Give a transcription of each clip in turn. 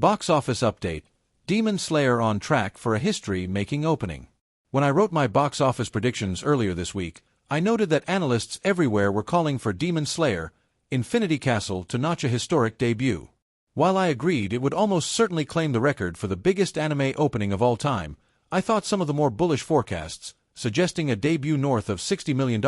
Box office update. Demon Slayer on track for a history-making opening. When I wrote my box office predictions earlier this week, I noted that analysts everywhere were calling for Demon Slayer, Infinity Castle to notch a historic debut. While I agreed it would almost certainly claim the record for the biggest anime opening of all time, I thought some of the more bullish forecasts, suggesting a debut north of $60 million,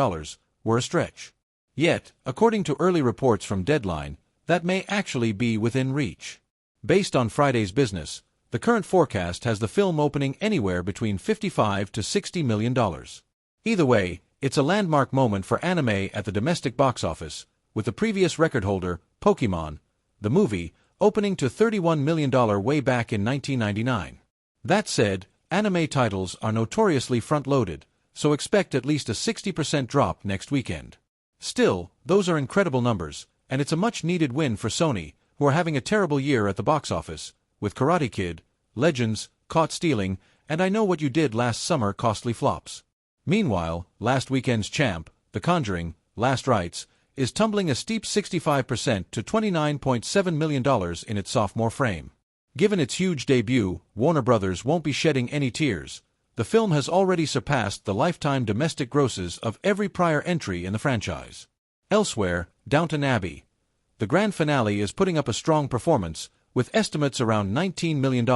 were a stretch. Yet, according to early reports from Deadline, that may actually be within reach. Based on Friday's business, the current forecast has the film opening anywhere between $55 to $60 million. Either way, it's a landmark moment for anime at the domestic box office, with the previous record holder, Pokémon, the movie, opening to $31 million way back in 1999. That said, anime titles are notoriously front-loaded, so expect at least a 60% drop next weekend. Still, those are incredible numbers, and it's a much-needed win for Sony, who are having a terrible year at the box office, with Karate Kid, Legends, Caught Stealing, and I Know What You Did Last Summer costly flops. Meanwhile, last weekend's champ, The Conjuring, Last Rites, is tumbling a steep 65% to $29.7 million in its sophomore frame. Given its huge debut, Warner Brothers won't be shedding any tears. The film has already surpassed the lifetime domestic grosses of every prior entry in the franchise. Elsewhere, Downton Abbey. The grand finale is putting up a strong performance, with estimates around $19 million,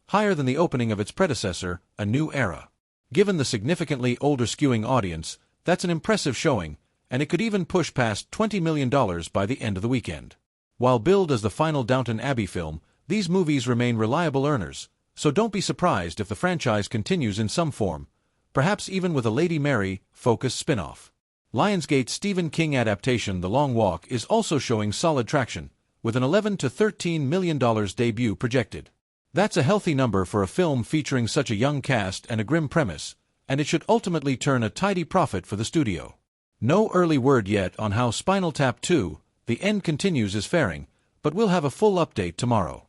higher than the opening of its predecessor, A New Era. Given the significantly older skewing audience, that's an impressive showing, and it could even push past $20 million by the end of the weekend. While billed as the final Downton Abbey film, these movies remain reliable earners, so don't be surprised if the franchise continues in some form, perhaps even with a Lady Mary-focused spin-off. Lionsgate's Stephen King adaptation The Long Walk is also showing solid traction, with an $11 to $13 million debut projected. That's a healthy number for a film featuring such a young cast and a grim premise, and it should ultimately turn a tidy profit for the studio. No early word yet on how Spinal Tap 2, The End Continues is faring, but we'll have a full update tomorrow.